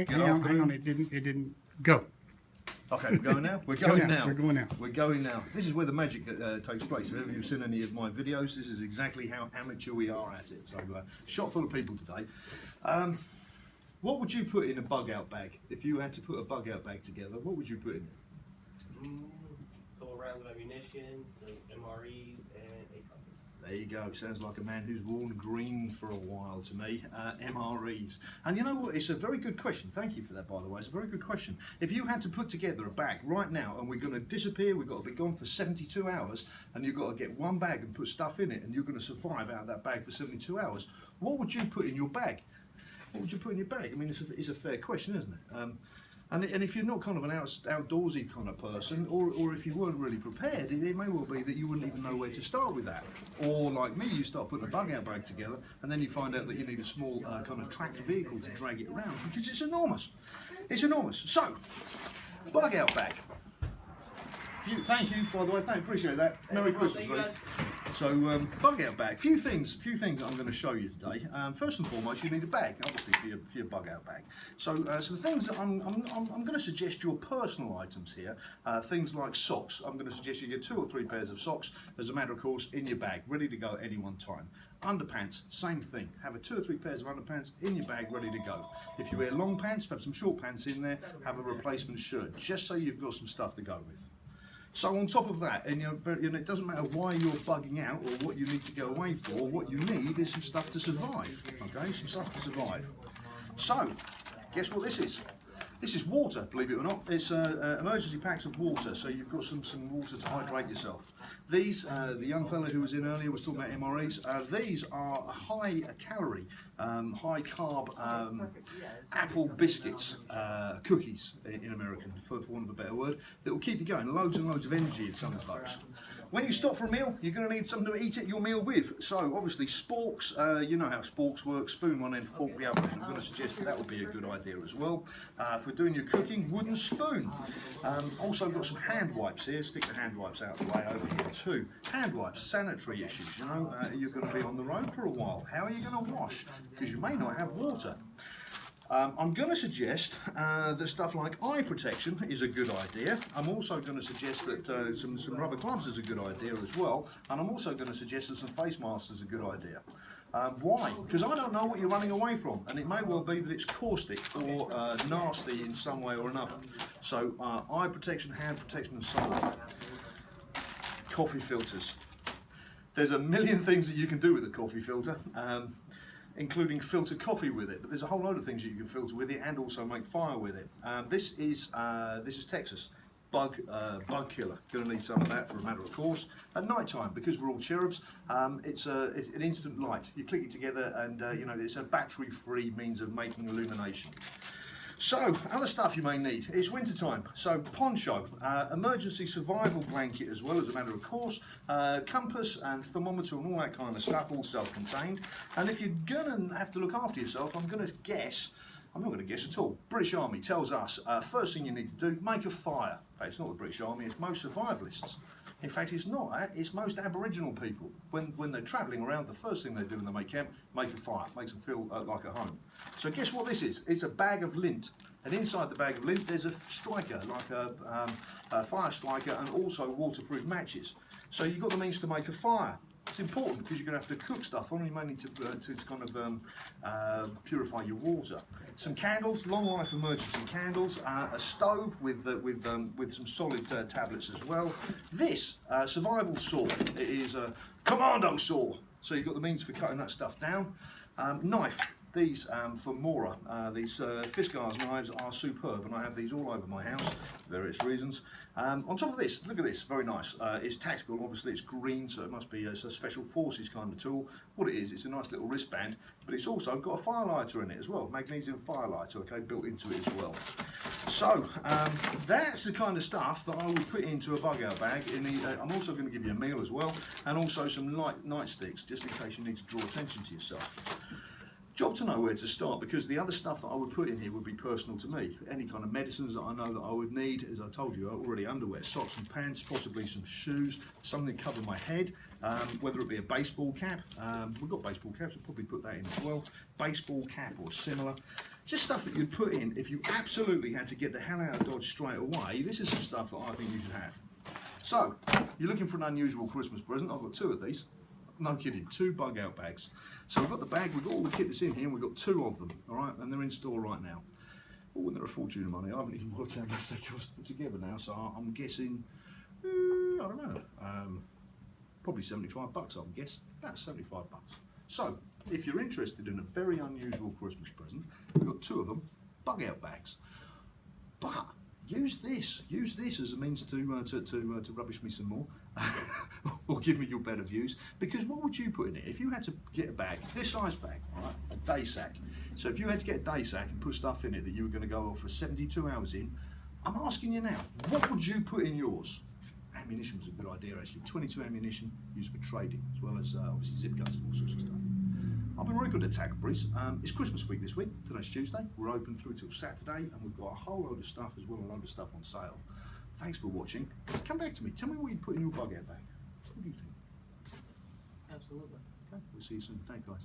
Okay, hang on, it didn't go. Okay, we're going now? We're going now. We're going now. We're going now. This is where the magic takes place. If you've seen any of my videos, this is exactly how amateur we are at it. So, shot full of people today. What would you put in a bug out bag? If you had to put a bug out bag together, what would you put in there? A couple rounds of ammunition, some MREs, and a compass. There you go. Sounds like a man who's worn green for a while to me. MREs. And you know what? It's a very good question. Thank you for that, by the way. It's a very good question. If you had to put together a bag right now, and we're going to disappear, we've got to be gone for 72 hours, and you've got to get one bag and put stuff in it, and you're going to survive out of that bag for 72 hours, what would you put in your bag? What would you put in your bag? I mean, it's a fair question, isn't it? And if you're not kind of an outdoorsy kind of person, or if you weren't really prepared, it may well be that you wouldn't even know where to start with that. Or like me, you start putting a bug out bag together, and then you find out that you need a small kind of tracked vehicle to drag it around, because it's enormous. It's enormous. So, bug out bag. Thank you, by the way. Appreciate that. Merry Christmas, mate. So, bug out bag. Few things I'm going to show you today. First and foremost, you need a bag, obviously, for your bug out bag. So the things that I'm going to suggest your personal items here. Things like socks. I'm going to suggest you get 2 or 3 pairs of socks, as a matter of course, in your bag, ready to go at any one time. Underpants, same thing. Have 2 or 3 pairs of underpants in your bag, ready to go. If you wear long pants, have some short pants in there. Have a replacement shirt, just so you've got some stuff to go with. So on top of that, and it doesn't matter why you're bugging out or what you need to go away for, what you need is some stuff to survive, okay, some stuff to survive. So, guess what this is? This is water, believe it or not. It's emergency packs of water, so you've got some water to hydrate yourself. These, the young fella who was in earlier was talking about MREs. These are high calorie, high carb apple biscuits, cookies in American, for want of a better word, that will keep you going. Loads and loads of energy in some of those. When you stop for a meal, you're going to need something to eat your meal with. So obviously sporks, you know how sporks work, spoon one end, fork the other. I'm going to suggest that would be a good idea as well. For doing your cooking, wooden spoon. Also got some hand wipes here, stick the hand wipes out of the way over here too. Hand wipes, sanitary issues, you know, you're going to be on the road for a while. How are you going to wash? Because you may not have water. I'm going to suggest that stuff like eye protection is a good idea. I'm also going to suggest that some rubber gloves is a good idea as well. And I'm also going to suggest that some face masks is a good idea. Why? Because I don't know what you're running away from, and it may well be that it's caustic or nasty in some way or another. So eye protection, hand protection and so on. Coffee filters. There's a million things that you can do with a coffee filter. Including filter coffee with it, but there's a whole load of things you can filter with it and also make fire with it. This is Texas bug killer. Going to need some of that for a matter of course. At night time, because we're all cherubs, it's an instant light. You click it together, and you know, it's a battery-free means of making illumination. So, other stuff you may need. It's winter time, so poncho, emergency survival blanket as well, as a matter of course, compass and thermometer and all that kind of stuff, all self-contained. And if you're gonna have to look after yourself, I'm not going to guess at all. British Army tells us, first thing you need to do, make a fire. It's not the British Army, it's most survivalists. In fact, it's not that, it's most Aboriginal people. When they're travelling around, the first thing they do when they make camp, make a fire, makes them feel like a home. So guess what this is? It's a bag of lint. And inside the bag of lint, there's a striker, like a fire striker, and also waterproof matches. So you've got the means to make a fire. It's important because you're going to have to cook stuff on. You may need to kind of purify your water. Some candles, long life emergency candles. A stove with some solid tablets as well. This survival saw. It is a commando saw. So you've got the means for cutting that stuff down. Knife. These for Mora, these Fiskars knives are superb, and I have these all over my house for various reasons. On top of this, look at this, very nice. It's tactical, obviously it's green, so it must be a special forces kind of tool. What it is, it's a nice little wristband, but it's also got a firelighter in it as well, magnesium firelighter, okay, built into it as well. So that's the kind of stuff that I would put into a bug out bag. I'm also going to give you a meal as well, and also some light nightsticks, just in case you need to draw attention to yourself. Job to know where to start, because the other stuff that I would put in here would be personal to me. Any kind of medicines that I know that I would need, as I told you, already underwear, socks and pants, possibly some shoes, something to cover my head, whether it be a baseball cap. We've got baseball caps, I'll probably put that in as well. Baseball cap or similar. Just stuff that you'd put in if you absolutely had to get the hell out of Dodge straight away. This is some stuff that I think you should have. So, you're looking for an unusual Christmas present. I've got 2 of these. No kidding, 2 bug out bags. So we've got the bag, we've got all the kit that's in here, and we've got 2 of them, all right? And they're in store right now. Oh, and they're a fortune of money. I haven't even worked out how much they cost put together now, so I'm guessing, I don't know, probably 75 bucks, I would guess. About 75 bucks. So, if you're interested in a very unusual Christmas present, we've got 2 of them, bug out bags. But use this as a means to rubbish me some more, or give me your better views. Because what would you put in it if you had to get a bag, this size bag, right, a day sack? So if you had to get a day sack and put stuff in it that you were going to go off for 72 hours in, I'm asking you now, what would you put in yours? Ammunition was a good idea actually. 22 ammunition used for trading, as well as obviously zip guns and all sorts of stuff. I've been Rupert at Tackleberrys. It's Christmas week this week. Today's Tuesday. We're open through till Saturday, and we've got a whole load of stuff as well, a load of stuff on sale. Thanks for watching. Come back to me. Tell me what you'd put in your bug out bag. What do you think? Absolutely. Okay, we'll see you soon. Thanks, guys.